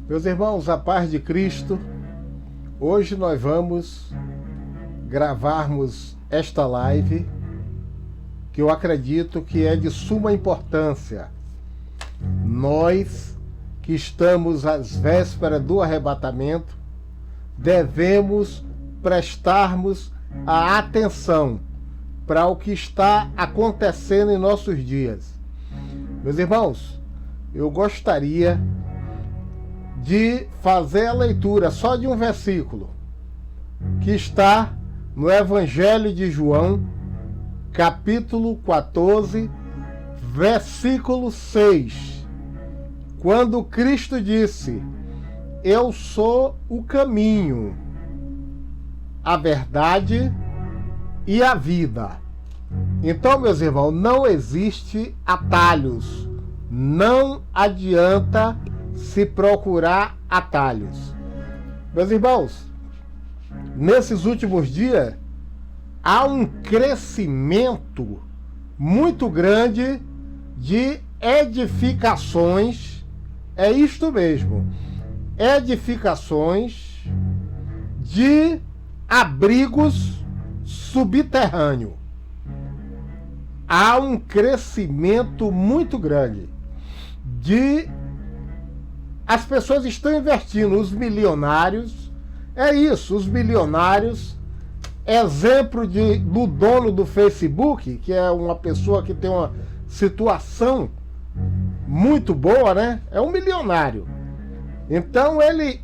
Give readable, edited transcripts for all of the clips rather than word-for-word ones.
Meus irmãos, a paz de Cristo, hoje nós vamos gravarmos esta live que eu acredito que é de suma importância. Nós que estamos às vésperas do arrebatamento, devemos prestarmos a atenção para o que está acontecendo em nossos dias. Meus irmãos, eu gostaria de fazer a leitura só de um versículo que está no Evangelho de João, capítulo 14, versículo 6, quando Cristo disse: eu sou o caminho, a verdade e a vida. Então, meus irmãos, não existe atalhos, não adianta se procurar atalhos. Meus irmãos, nesses últimos dias há um crescimento muito grande de edificações, é isto mesmo, edificações de abrigos subterrâneos. Há um crescimento muito grande de... As pessoas estão investindo, os milionários, é isso, os milionários, exemplo do dono do Facebook, que é uma pessoa que tem uma situação muito boa, né? É um milionário. Então ele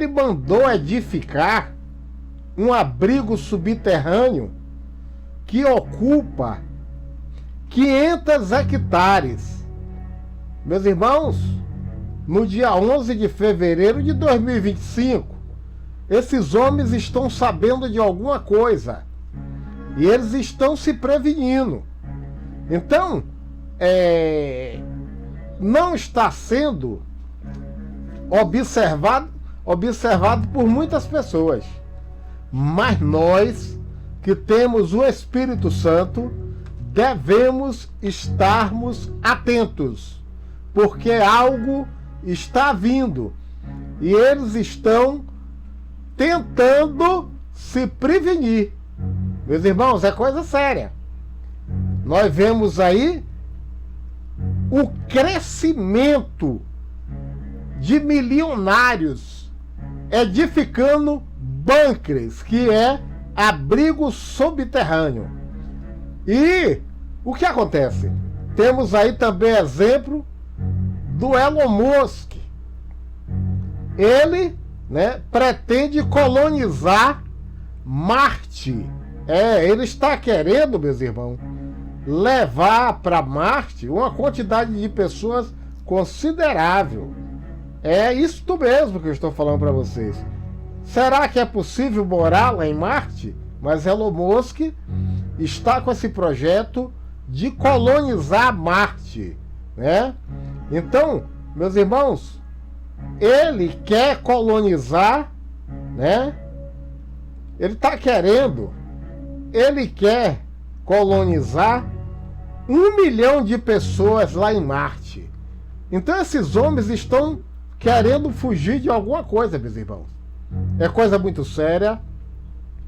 mandou edificar um abrigo subterrâneo que ocupa 500 hectares. Meus irmãos, no dia 11 de fevereiro de 2025, esses homens estão sabendo de alguma coisa e eles estão se prevenindo. Então, não está sendo observado por muitas pessoas, mas nós que temos o Espírito Santo devemos estarmos atentos, porque algo está vindo e eles estão tentando se prevenir. Meus irmãos, é coisa séria. Nós vemos aí o crescimento de milionários edificando bunkers, que é abrigo subterrâneo. E o que acontece? Temos aí também exemplo do Elon Musk. Ele, pretende colonizar Marte. Ele está querendo, meus irmãos, levar para Marte uma quantidade de pessoas considerável. É isto mesmo que eu estou falando para vocês. Será que é possível morar lá em Marte? Mas Elon Musk está com esse projeto de colonizar Marte, né? Então, meus irmãos, ele quer colonizar, né? Ele quer colonizar 1 milhão de pessoas lá em Marte. Então esses homens estão querendo fugir de alguma coisa, meus irmãos. É coisa muito séria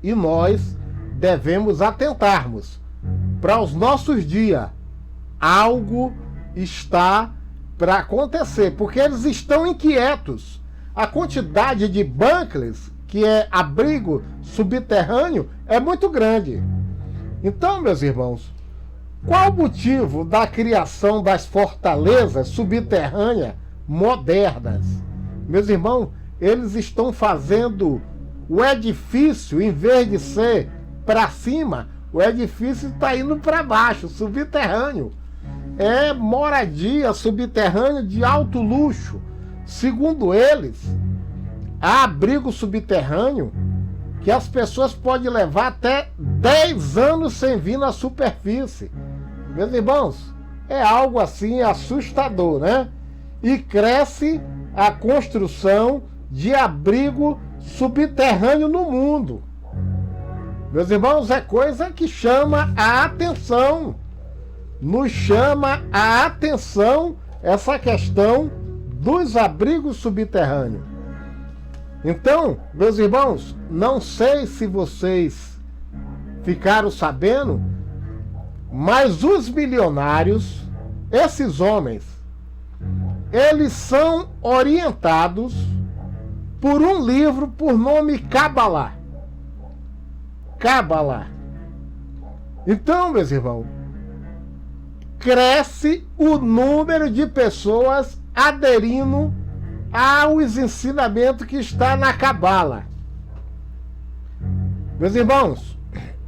e nós devemos atentarmos para os nossos dias. Algo está para acontecer, porque eles estão inquietos. A quantidade de bunkers, que é abrigo subterrâneo, é muito grande. Então, meus irmãos, qual o motivo da criação das fortalezas subterrâneas modernas? Meus irmãos, eles estão fazendo o edifício, em vez de ser para cima, o edifício está indo para baixo, subterrâneo. É moradia subterrânea de alto luxo. Segundo eles, há abrigo subterrâneo que as pessoas podem levar até 10 anos sem vir na superfície. Meus irmãos, é algo assim assustador, né? E cresce a construção de abrigo subterrâneo no mundo. Meus irmãos, é coisa que chama a atenção. Nos chama a atenção essa questão dos abrigos subterrâneos. Então, meus irmãos, não sei se vocês ficaram sabendo, mas os milionários, esses homens, eles são orientados por um livro por nome Cábala. Cábala. Então, meus irmãos, cresce o número de pessoas aderindo aos ensinamentos que está na Cábala. Meus irmãos,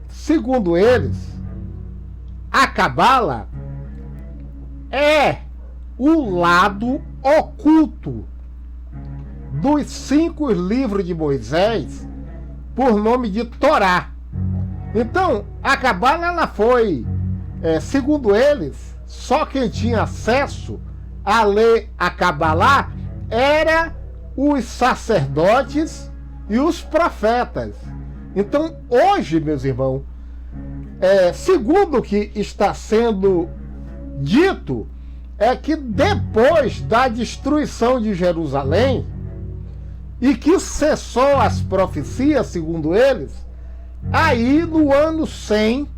segundo eles, a Cábala é o lado oculto dos 5 livros de Moisés, por nome de Torá. Então, a Cábala, ela foi, segundo eles, só quem tinha acesso a ler a Cábala era os sacerdotes e os profetas. Então, hoje, meus irmãos, segundo o que está sendo dito, é que depois da destruição de Jerusalém, e que cessou as profecias, segundo eles, aí no ano 100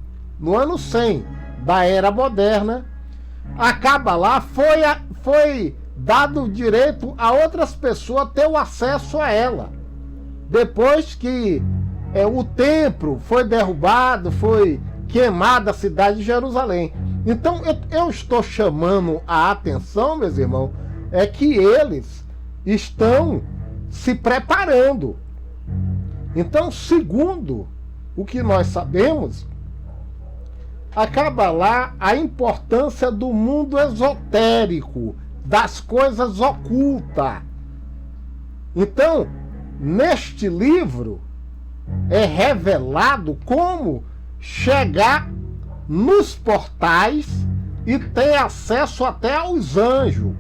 da Era Moderna, a Cábala foi dado direito a outras pessoas ter o acesso a ela. Depois que o templo foi derrubado, foi queimada a cidade de Jerusalém. Então eu estou chamando a atenção, meus irmãos, é que eles estão se preparando. Então, segundo o que nós sabemos, a Cábala, a importância do mundo esotérico, das coisas ocultas. Então, neste livro é revelado como chegar nos portais e ter acesso até aos anjos.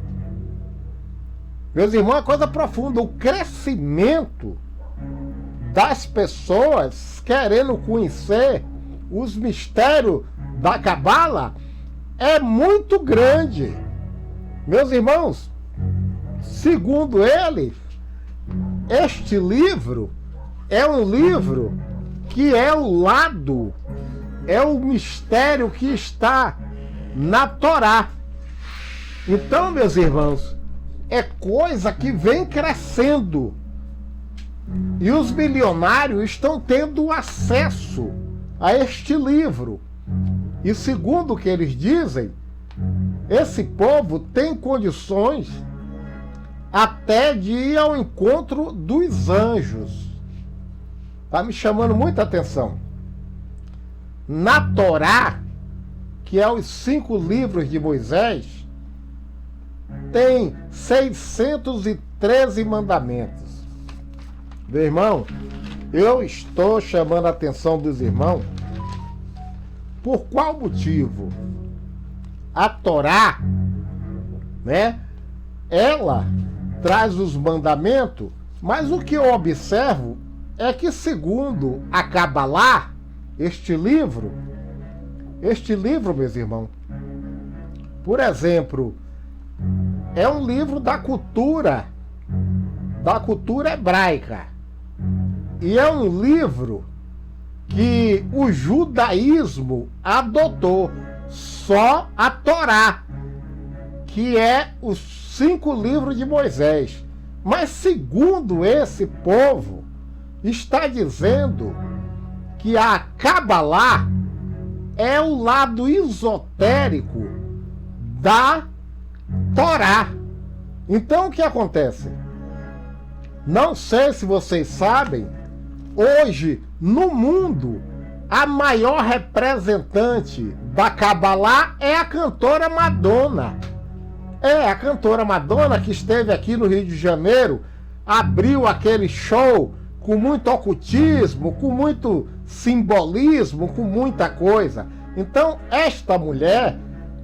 Meus irmãos, é coisa profunda. O crescimento das pessoas querendo conhecer os mistérios da Cábala é muito grande. Meus irmãos, segundo ele, este livro é um livro que é o lado, é o mistério que está na Torá. Então, meus irmãos, é coisa que vem crescendo. E os milionários estão tendo acesso a este livro. E segundo o que eles dizem, esse povo tem condições até de ir ao encontro dos anjos. Está me chamando muita atenção. Na Torá, que é os 5 livros de Moisés, tem 613 mandamentos. Meu irmão, eu estou chamando a atenção dos irmãos. Por qual motivo? A Torá, né? Ela traz os mandamentos, mas o que eu observo é que, segundo a Cábala, este livro, meus irmãos, por exemplo, é um livro da cultura hebraica. E é um livro que o judaísmo adotou. Só a Torá, que é os 5 livros de Moisés. Mas segundo esse povo, está dizendo que a Cábala é o lado esotérico da Torá. Então o que acontece? Não sei se vocês sabem, hoje no mundo a maior representante da Cábala é a cantora Madonna. É a cantora Madonna que esteve aqui no Rio de Janeiro, abriu aquele show com muito ocultismo, com muito simbolismo, com muita coisa. Então esta mulher,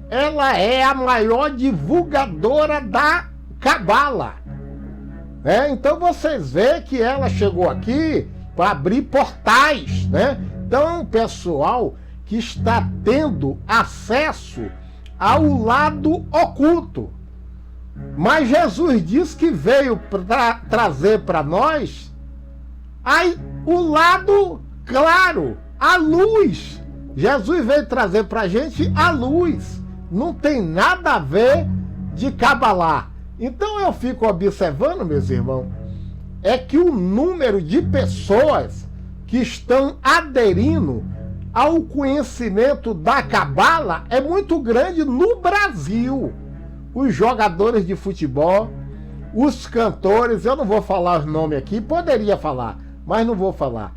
ela é a maior divulgadora da Cábala. Então vocês veem que ela chegou aqui para abrir portais, né? Então, o pessoal que está tendo acesso ao lado oculto. Mas Jesus disse que veio para trazer para nós aí o lado claro, a luz. Jesus veio trazer para a gente a luz. Não tem nada a ver de Cabalá. Então eu fico observando, meus irmãos, é que o número de pessoas que estão aderindo ao conhecimento da Cabala é muito grande no Brasil. Os jogadores de futebol, os cantores, eu não vou falar os nomes aqui, poderia falar, mas não vou falar.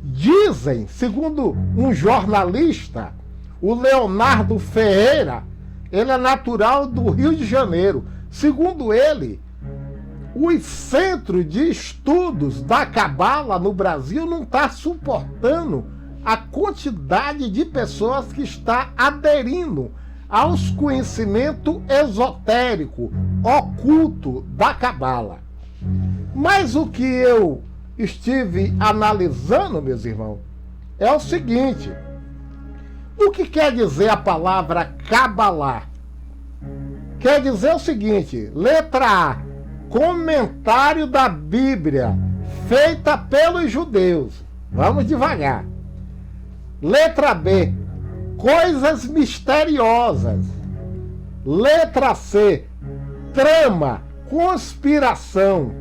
Dizem, segundo um jornalista, o Leonardo Ferreira, ele é natural do Rio de Janeiro. Segundo ele, os centros de estudos da Cabala no Brasil não estão suportando a quantidade de pessoas que está aderindo aos conhecimentos esotéricos, oculto da Cabala. Mas o que eu estive analisando, meus irmãos, é o seguinte: o que quer dizer a palavra Cabalá? Quer dizer o seguinte: letra A, comentário da Bíblia feita pelos judeus. Vamos devagar. Letra B, coisas misteriosas. Letra C, trama, conspiração.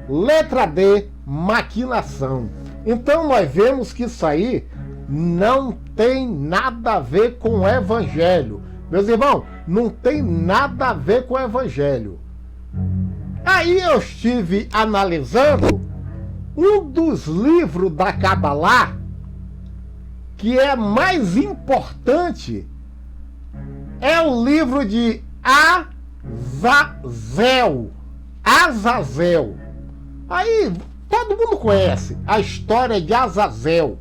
Letra D, maquinação. Então nós vemos que isso aí não tem nada a ver com o Evangelho. Meus irmãos, não tem nada a ver com o Evangelho. Aí eu estive analisando um dos livros da Cabalá que é mais importante, é o livro de Azazel. Azazel. Aí todo mundo conhece a história de Azazel.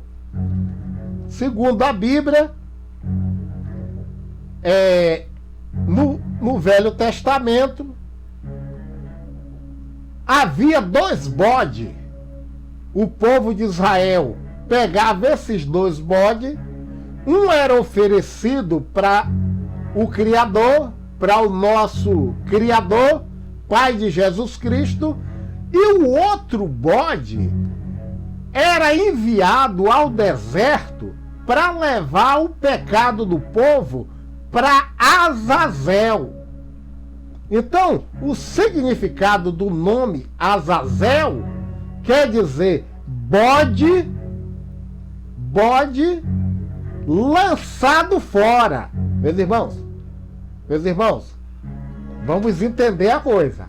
Segundo a Bíblia, no Velho Testamento, havia 2 bodes. O povo de Israel pegava esses 2 bodes, um era oferecido para o Criador, para o nosso Criador, Pai de Jesus Cristo, e o outro bode era enviado ao deserto para levar o pecado do povo para Azazel. Então, o significado do nome Azazel quer dizer bode lançado fora. Meus irmãos, vamos entender a coisa.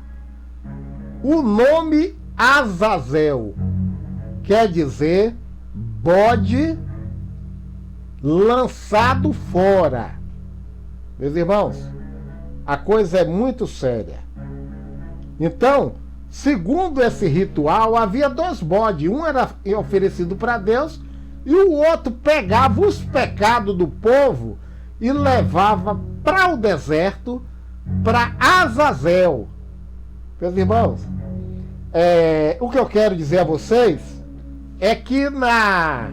O nome Azazel quer dizer bode lançado fora. Meus irmãos, a coisa é muito séria. Então, segundo esse ritual, havia 2 bodes. Um era oferecido para Deus e o outro pegava os pecados do povo e levava para o deserto, para Azazel. Meus irmãos, o que eu quero dizer a vocês é que na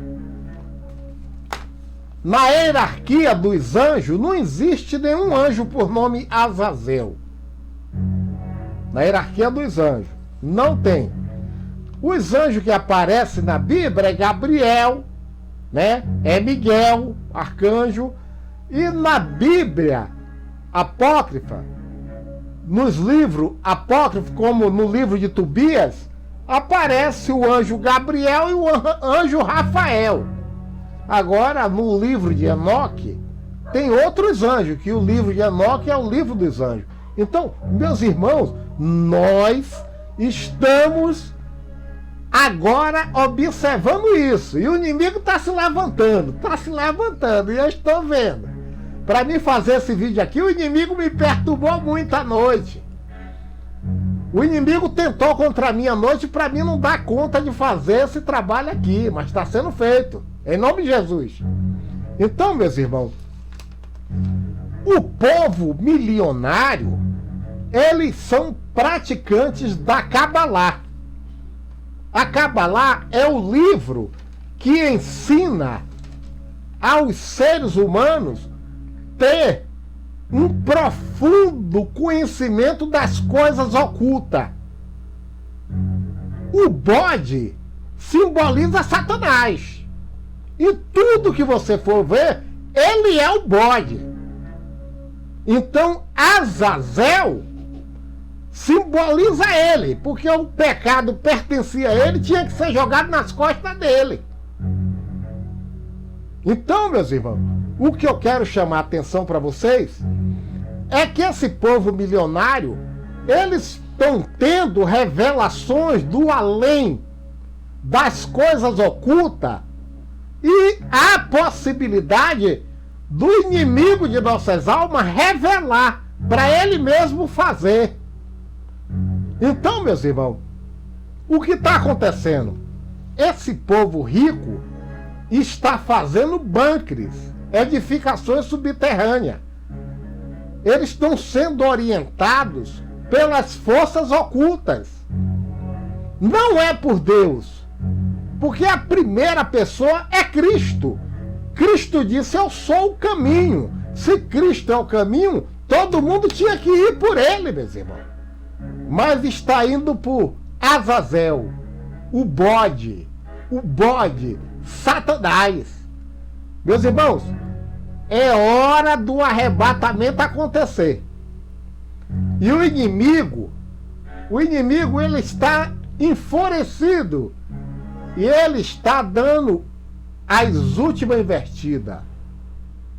hierarquia dos anjos não existe nenhum anjo por nome Azazel. Na hierarquia dos anjos não tem. Os anjos que aparecem na Bíblia é Gabriel, né? É Miguel, arcanjo. E na Bíblia apócrifa, nos livros apócrifos, como no livro de Tobias, aparece o anjo Gabriel e o anjo Rafael. Agora, no livro de Enoque, tem outros anjos, que o livro de Enoque é o livro dos anjos. Então, meus irmãos, nós estamos agora observando isso. E o inimigo está se levantando, e eu estou vendo. Para mim fazer esse vídeo aqui, o inimigo me perturbou muito à noite. O inimigo tentou contra mim à noite para mim não dar conta de fazer esse trabalho aqui, mas está sendo feito, em nome de Jesus. Então, meus irmãos, o povo milionário, eles são praticantes da Cabalá. A Cabalá é o livro que ensina aos seres humanos ter um profundo conhecimento das coisas ocultas. O bode simboliza Satanás. E tudo que você for ver, ele é o bode. Então, Azazel simboliza ele, porque o pecado pertencia a ele, tinha que ser jogado nas costas dele. Então, meus irmãos, o que eu quero chamar a atenção para vocês é que esse povo milionário, eles estão tendo revelações do além, das coisas ocultas, e há possibilidade do inimigo de nossas almas revelar para ele mesmo fazer. Então, meus irmãos, o que está acontecendo? Esse povo rico está fazendo bunkers, edificações subterrâneas. Eles estão sendo orientados pelas forças ocultas. Não é por Deus, porque a primeira pessoa é Cristo. Cristo disse: eu sou o caminho. Se Cristo é o caminho, todo mundo tinha que ir por ele, meus irmãos. Mas está indo por Azazel, o bode, Satanás. Meus irmãos, é hora do arrebatamento acontecer. E o inimigo ele está enfurecido. E ele está dando as últimas invertidas.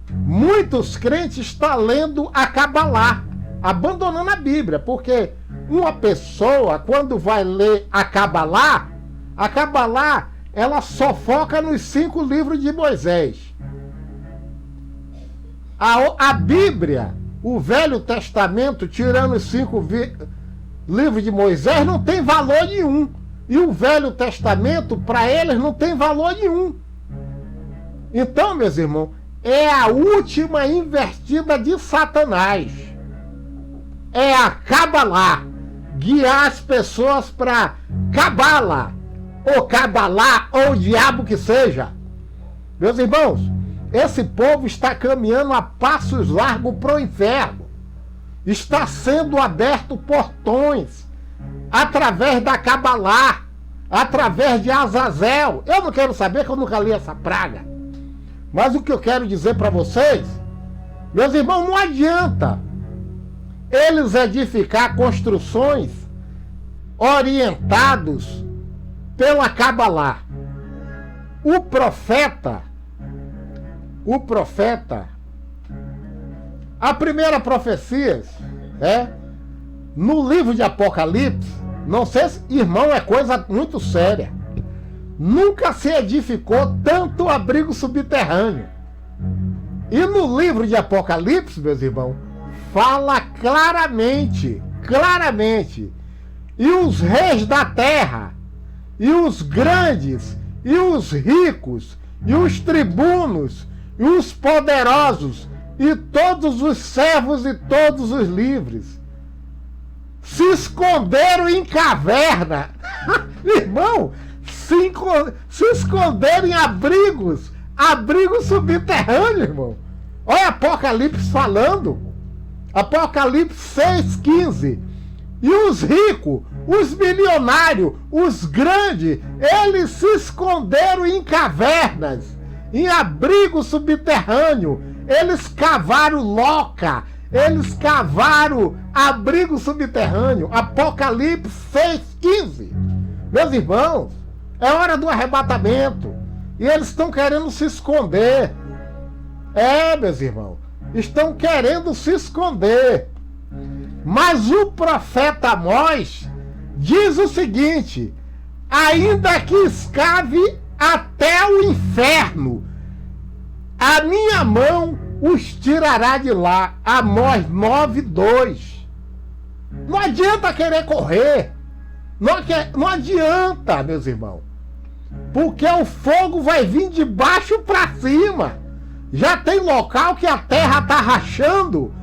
Muitos crentes estão lendo a Cabalá, abandonando a Bíblia, porque uma pessoa, quando vai ler a Cabalá, ela só foca nos 5 livros de Moisés. A Bíblia, o Velho Testamento, tirando os 5 livros de Moisés, não tem valor nenhum. E o Velho Testamento, para eles, não tem valor nenhum. Então, meus irmãos, é a última invertida de Satanás. É a Cabalá. Guiar as pessoas para Cabala, ou Cabalá, ou o diabo que seja. Meus irmãos, esse povo está caminhando a passos largos para o inferno. Está sendo aberto portões através da Cabalá, através de Azazel. Eu não quero saber, que eu nunca li essa praga. Mas o que eu quero dizer para vocês, meus irmãos, não adianta eles edificar construções orientados pela Cabalá. O profeta, a primeira profecia, no livro de Apocalipse, não sei se, irmão, é coisa muito séria. Nunca se edificou tanto abrigo subterrâneo. E no livro de Apocalipse, meus irmãos, fala claramente, e os reis da terra, e os grandes, e os ricos, e os tribunos, e os poderosos, e todos os servos e todos os livres se esconderam em caverna. Irmão, se esconderam em abrigos subterrâneos, irmão. Olha Apocalipse falando. Apocalipse 6,15. E os ricos, os milionários, os grandes, eles se esconderam em cavernas, em abrigo subterrâneo. Eles cavaram loca, eles cavaram abrigo subterrâneo. Apocalipse 6,15. Meus irmãos, é hora do arrebatamento. E eles estão querendo se esconder. Meus irmãos, estão querendo se esconder. Mas o profeta Amós diz o seguinte: ainda que escave até o inferno, a minha mão os tirará de lá. Amós 9:2. Não adianta querer correr. Não adianta, meus irmãos. Porque o fogo vai vir de baixo para cima. Já tem local que a terra está rachando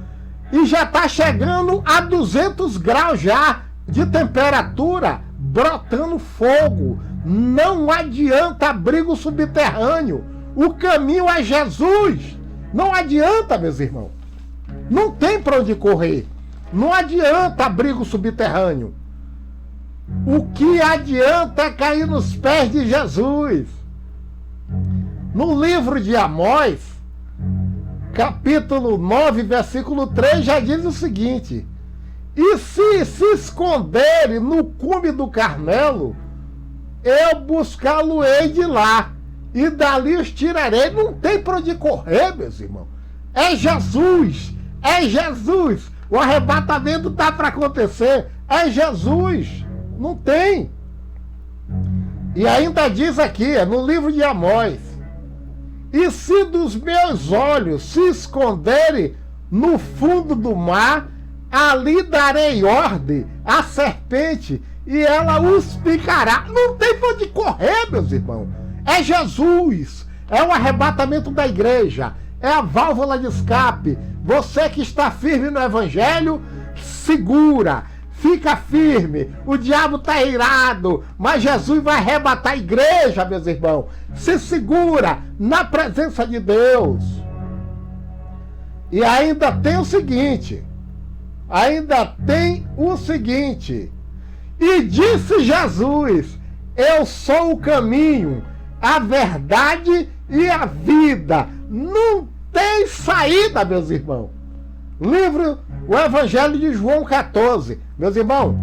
e já está chegando a 200 graus já de temperatura, brotando fogo. Não adianta abrigo subterrâneo. O caminho é Jesus. Não adianta, meus irmãos. Não tem para onde correr. Não adianta abrigo subterrâneo. O que adianta é cair nos pés de Jesus. No livro de Amós, capítulo 9, versículo 3, já diz o seguinte: e se esconderem no cume do Carmelo, eu buscá-lo-ei de lá, e dali os tirarei. Não tem para onde correr, meus irmãos. É Jesus, é Jesus. O arrebatamento está para acontecer, é Jesus. Não tem. E ainda diz aqui, no livro de Amós: e se dos meus olhos se esconderem no fundo do mar, ali darei ordem à serpente e ela os picará. Não tem para onde correr, meus irmãos. É Jesus. É o arrebatamento da igreja. É a válvula de escape. Você que está firme no evangelho, segura. Fica firme. O diabo está irado, mas Jesus vai arrebatar a igreja, meus irmãos. Se segura na presença de Deus. E ainda tem o seguinte. E disse Jesus: eu sou o caminho, a verdade e a vida. Não tem saída, meus irmãos. O Evangelho de João 14. Meus irmãos,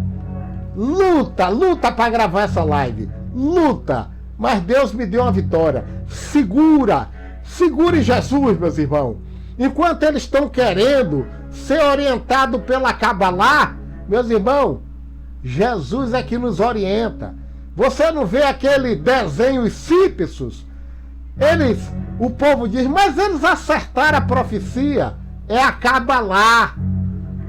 luta para gravar essa live. Luta, mas Deus me deu uma vitória. Segure Jesus, meus irmãos. Enquanto eles estão querendo ser orientados pela Cabalá, meus irmãos, Jesus é que nos orienta. Você não vê aquele desenho Os Simpsons? O povo diz, mas eles acertaram a profecia. É a Cabalá.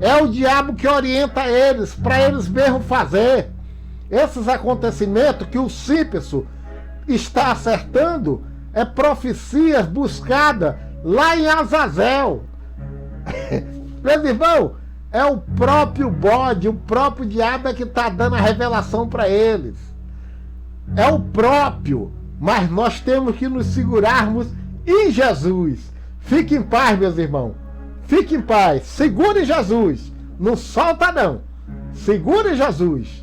É o diabo que orienta eles, para eles mesmos fazer. Esses acontecimentos que o Simpson está acertando é profecias buscadas lá em Azazel. Meus irmãos, é o próprio bode, o próprio diabo é que está dando a revelação para eles. É o próprio, mas nós temos que nos segurarmos em Jesus. Fique em paz, meus irmãos. Fique em paz. Segure Jesus. Não solta não. Segure Jesus.